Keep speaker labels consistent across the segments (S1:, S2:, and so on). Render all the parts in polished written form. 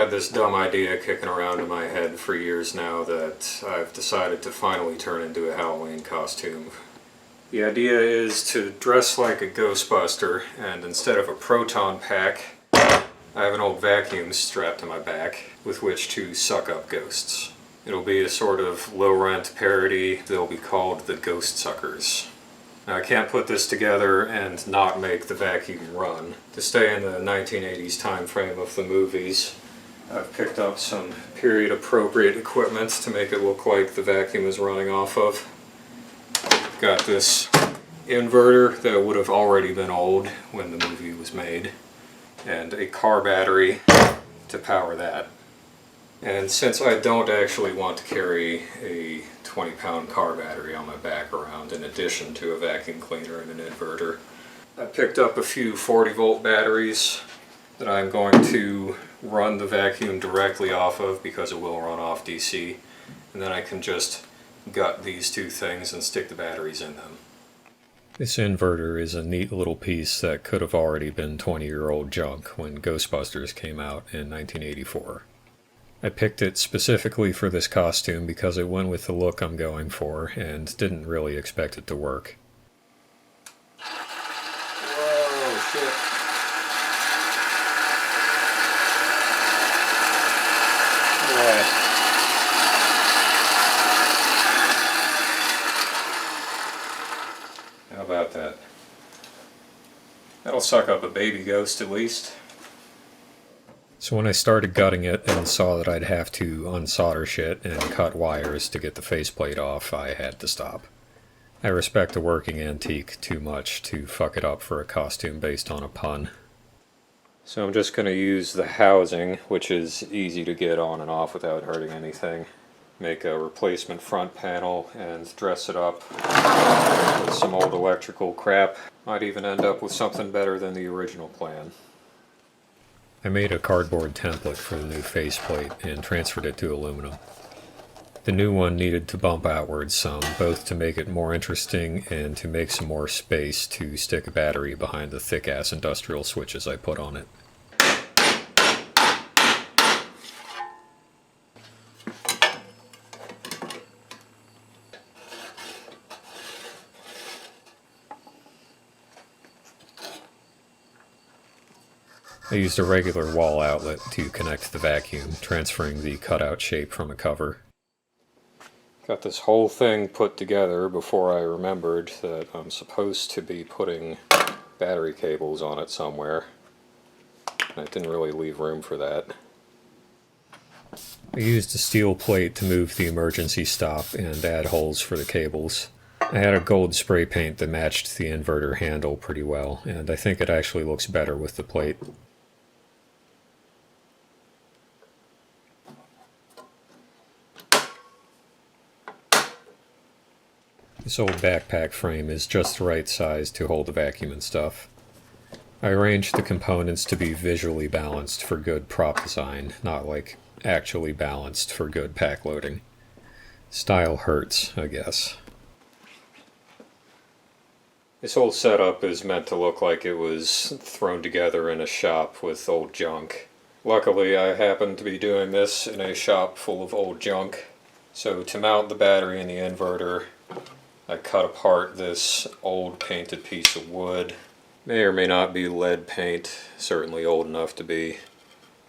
S1: had this dumb idea kicking around in my head for years now that I've decided to finally turn into a Halloween costume. The idea is to dress like a Ghostbuster, and instead of a proton pack, I have an old vacuum strapped to my back with which to suck up ghosts. It'll be a sort of low-rent parody. They'll be called the Ghost Suckers. Now, I can't put this together and not make the vacuum run. To stay in the 1980s time frame of the movies, I've picked up some period-appropriate equipment to make it look like the vacuum is running off of. Got this inverter that would have already been old when the movie was made, and a car battery to power that. And since I don't actually want to carry a 20-pound car battery on my back around in addition to a vacuum cleaner and an inverter, I picked up a few 40-volt batteries that I'm going to run the vacuum directly off of because it will run off DC, and then I can just gut these two things and stick the batteries in them. This inverter is a neat little piece that could have already been 20-year-old junk when Ghostbusters came out in 1984. I picked it specifically for this costume because it went with the look I'm going for and didn't really expect it to work. Whoa, shit. Yeah. How about that? That'll suck up a baby ghost at least. So when I started gutting it and saw that I'd have to unsolder shit and cut wires to get the faceplate off, I had to stop. I respect a working antique too much to fuck it up for a costume based on a pun. So I'm just going to use the housing, which is easy to get on and off without hurting anything. Make a replacement front panel and dress it up with some old electrical crap. Might even end up with something better than the original plan. I made a cardboard template for the new faceplate and transferred it to aluminum. The new one needed to bump outwards some, both to make it more interesting and to make some more space to stick a battery behind the thick-ass industrial switches I put on it. I used a regular wall outlet to connect the vacuum, transferring the cutout shape from a cover. Got this whole thing put together before I remembered that I'm supposed to be putting battery cables on it somewhere. I didn't really leave room for that. I used a steel plate to move the emergency stop and add holes for the cables. I had a gold spray paint that matched the inverter handle pretty well, and I think it actually looks better with the plate. This old backpack frame is just the right size to hold the vacuum and stuff. I arranged the components to be visually balanced for good prop design, not like actually balanced for good pack loading. Style hurts, I guess. This whole setup is meant to look like it was thrown together in a shop with old junk. Luckily, I happen to be doing this in a shop full of old junk. So to mount the battery and the inverter, I cut apart this old painted piece of wood. May or may not be lead paint, certainly old enough to be,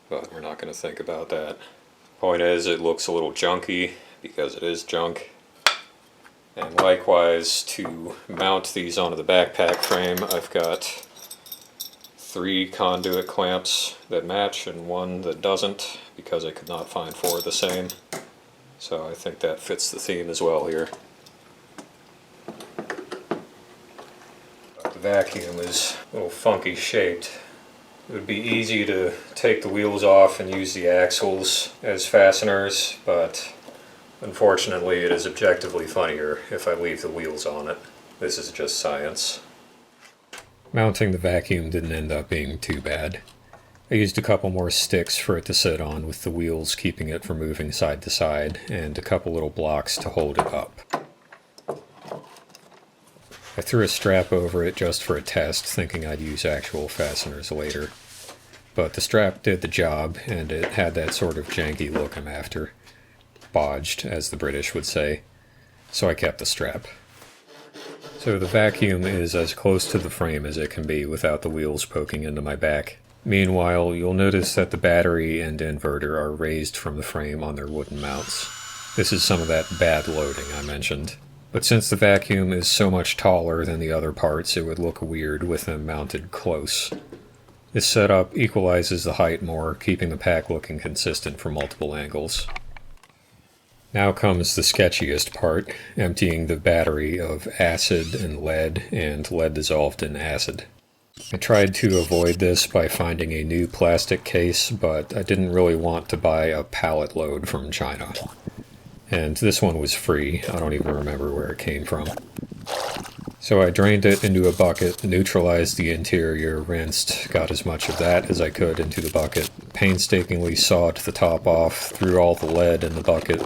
S1: but we're not going to think about that. Point is, it looks a little junky because it is junk. And likewise, to mount these onto the backpack frame, I've got 3 conduit clamps that match and 1 that doesn't because I could not find 4 of the same. So I think that fits the theme as well here. The vacuum is a little funky shaped. It would be easy to take the wheels off and use the axles as fasteners, but unfortunately it is objectively funnier if I leave the wheels on it. This is just science. Mounting the vacuum didn't end up being too bad. I used a couple more sticks for it to sit on with the wheels keeping it from moving side to side, and a couple little blocks to hold it up. I threw a strap over it just for a test, thinking I'd use actual fasteners later. But the strap did the job, and it had that sort of janky look I'm after. Bodged, as the British would say. So I kept the strap. So the vacuum is as close to the frame as it can be without the wheels poking into my back. Meanwhile, you'll notice that the battery and inverter are raised from the frame on their wooden mounts. This is some of that bad loading I mentioned. But since the vacuum is so much taller than the other parts, it would look weird with them mounted close. This setup equalizes the height more, keeping the pack looking consistent from multiple angles. Now comes the sketchiest part, emptying the battery of acid and lead dissolved in acid. I tried to avoid this by finding a new plastic case, but I didn't really want to buy a pallet load from China. And this one was free. I don't even remember where it came from. So I drained it into a bucket, neutralized the interior, rinsed, got as much of that as I could into the bucket, painstakingly sawed the top off, threw all the lead in the bucket,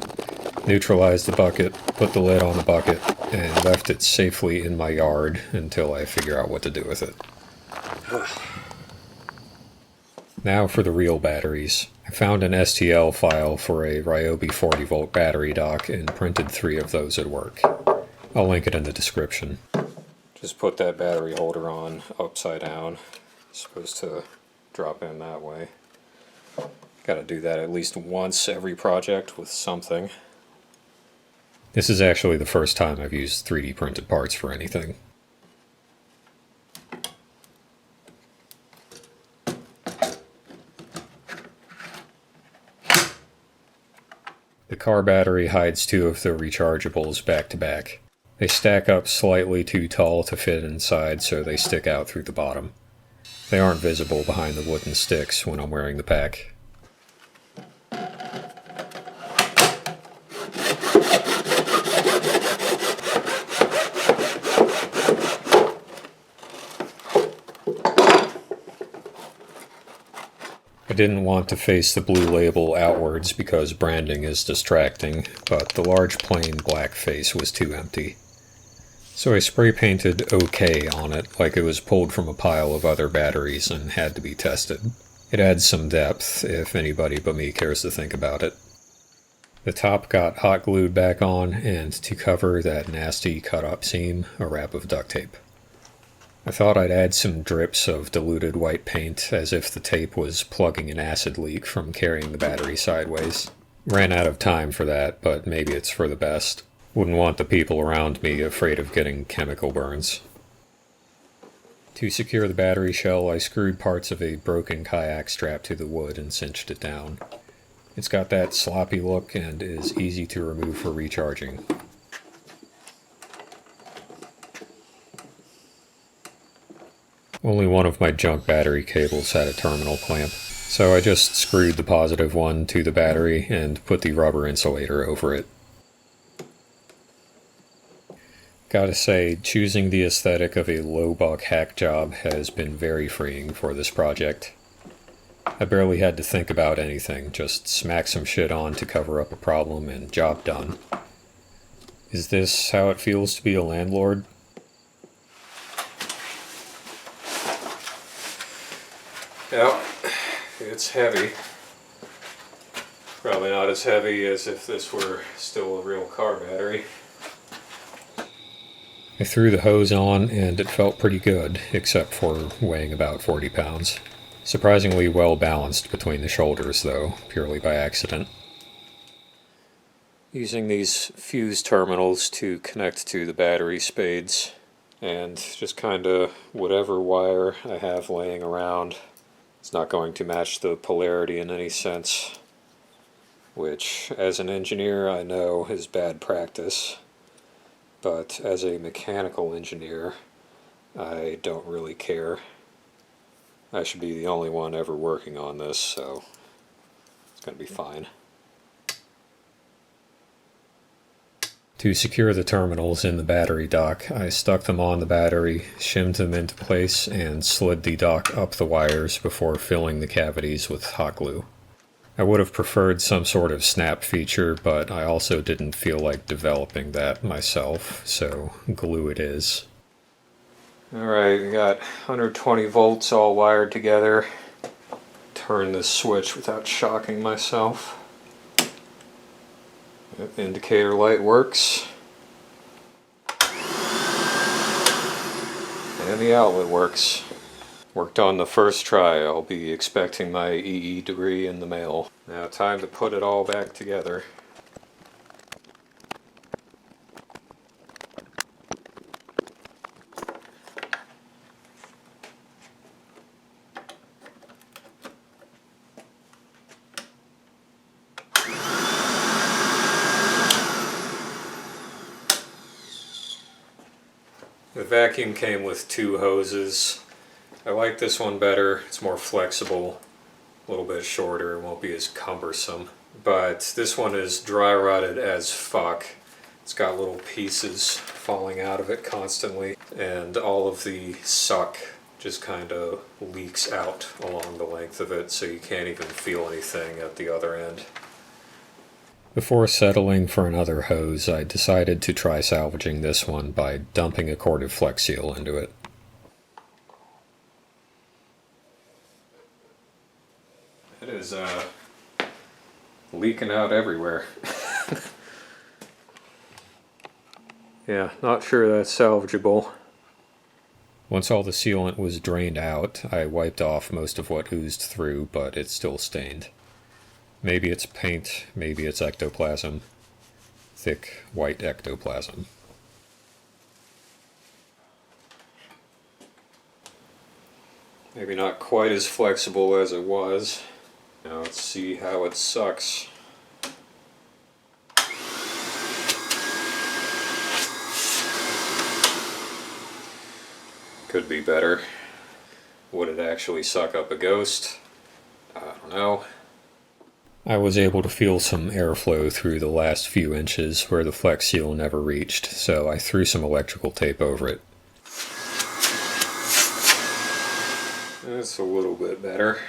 S1: neutralized the bucket, put the lid on the bucket, and left it safely in my yard until I figure out what to do with it. Now for the real batteries. I found an STL file for a Ryobi 40-volt battery dock and printed 3 of those at work. I'll link it in the description. Just put that battery holder on upside down. It's supposed to drop in that way. Gotta do that at least once every project with something. This is actually the first time I've used 3D printed parts for anything. The car battery hides 2 of the rechargeables back to back. They stack up slightly too tall to fit inside, so they stick out through the bottom. They aren't visible behind the wooden sticks when I'm wearing the pack. I didn't want to face the blue label outwards because branding is distracting, but the large plain black face was too empty. So I spray painted OK on it like it was pulled from a pile of other batteries and had to be tested. It adds some depth if anybody but me cares to think about it. The top got hot glued back on, and to cover that nasty cut-up seam, a wrap of duct tape. I thought I'd add some drips of diluted white paint as if the tape was plugging an acid leak from carrying the battery sideways. Ran out of time for that, but maybe it's for the best. Wouldn't want the people around me afraid of getting chemical burns. To secure the battery shell, I screwed parts of a broken kayak strap to the wood and cinched it down. It's got that sloppy look and is easy to remove for recharging. Only one of my junk battery cables had a terminal clamp, so I just screwed the positive one to the battery and put the rubber insulator over it. Gotta say, choosing the aesthetic of a low-buck hack job has been very freeing for this project. I barely had to think about anything, just smack some shit on to cover up a problem and job done. Is this how it feels to be a landlord? Yeah, it's heavy. Probably not as heavy as if this were still a real car battery. I threw the hose on and it felt pretty good, except for weighing about 40 pounds. Surprisingly well balanced between the shoulders though, purely by accident. Using these fuse terminals to connect to the battery spades, and just kinda whatever wire I have laying around. It's not going to match the polarity in any sense, which as an engineer I know is bad practice. But as a mechanical engineer, I don't really care. I should be the only one ever working on this, so it's going to be fine. To secure the terminals in the battery dock, I stuck them on the battery, shimmed them into place, and slid the dock up the wires before filling the cavities with hot glue. I would have preferred some sort of snap feature, but I also didn't feel like developing that myself, so glue it is. Alright, we got 120 volts all wired together. turn this switch without shocking myself. Yep, indicator light works. And the outlet works. Worked on the first try. I'll be expecting my EE degree in the mail. Now time to put it all back together. The vacuum came with 2 hoses. I like this one better. It's more flexible, a little bit shorter, it won't be as cumbersome. But this one is dry rotted as fuck. It's got little pieces falling out of it constantly, and all of the suck just kind of leaks out along the length of it, so you can't even feel anything at the other end. Before settling for another hose, I decided to try salvaging this one by dumping a quart of Flex Seal into it. It is leaking out everywhere. Yeah, not sure that's salvageable. Once all the sealant was drained out, I wiped off most of what oozed through, but it's still stained. Maybe it's paint, maybe it's ectoplasm. Thick, white ectoplasm. Maybe not quite as flexible as it was. Now let's see how it sucks. Could be better. Would it actually suck up a ghost? I don't know. I was able to feel some airflow through the last few inches where the Flex Seal never reached, so I threw some electrical tape over it. That's a little bit better.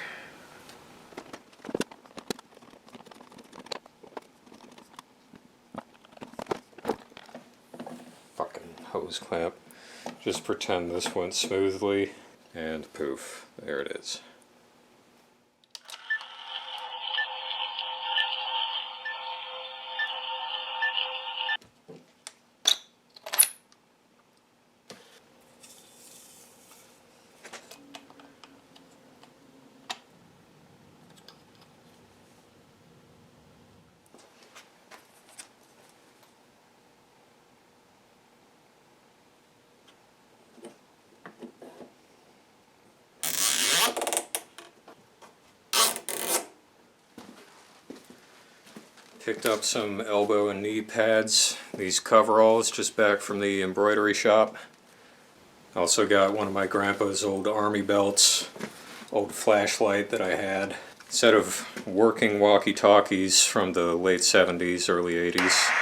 S1: Fucking hose clamp. Just pretend this went smoothly, and poof, there it is. Picked up some elbow and knee pads, these coveralls just back from the embroidery shop. Also got one of my grandpa's old army belts, old flashlight that I had. Set of working walkie-talkies from the late 70s, early 80s.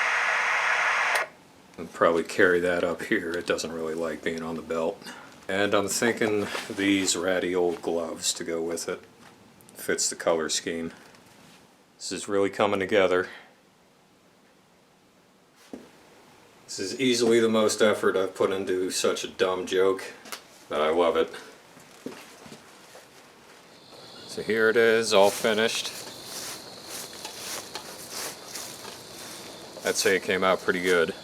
S1: I'll probably carry that up here, it doesn't really like being on the belt. And I'm thinking these ratty old gloves to go with it. Fits the color scheme. This is really coming together. This is easily the most effort I've put into such a dumb joke, but I love it. So here it is, all finished. I'd say it came out pretty good.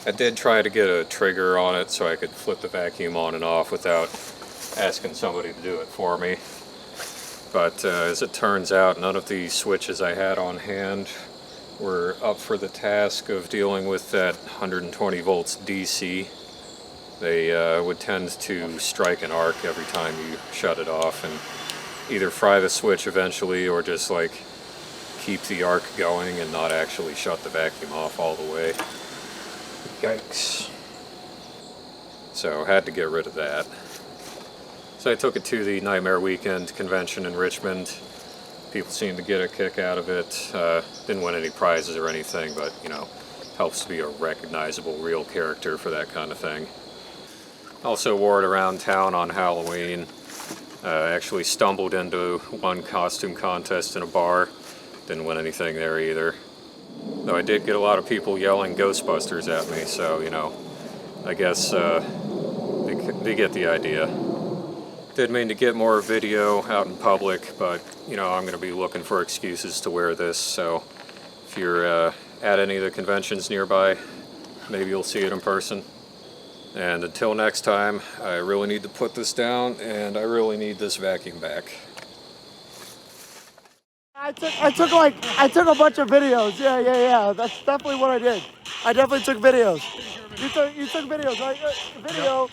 S1: I did try to get a trigger on it so I could flip the vacuum on and off without asking somebody to do it for me. But as it turns out, none of the switches I had on hand were up for the task of dealing with that 120 volts DC. They would tend to strike an arc every time you shut it off and either fry the switch eventually or just like keep the arc going and not actually shut the vacuum off all the way. Yikes. So had to get rid of that. So I took it to the Nightmare Weekend convention in Richmond. People seemed to get a kick out of it. Didn't win any prizes or anything, but, you know, helps to be a recognizable real character for that kind of thing. Also wore it around town on Halloween. Actually stumbled into one costume contest in a bar. Didn't win anything there either. Though I did get a lot of people yelling Ghostbusters at me, so, you know, I guess they get the idea. Did mean to get more video out in public, but you know, I'm going to be looking for excuses to wear this, so if you're at any of the conventions nearby, maybe you'll see it in person. And until next time, I really need to put this down, and I really need this vacuum back.
S2: I took a bunch of videos. Yeah. That's definitely what I did. I definitely took videos. You took videos, right? Video.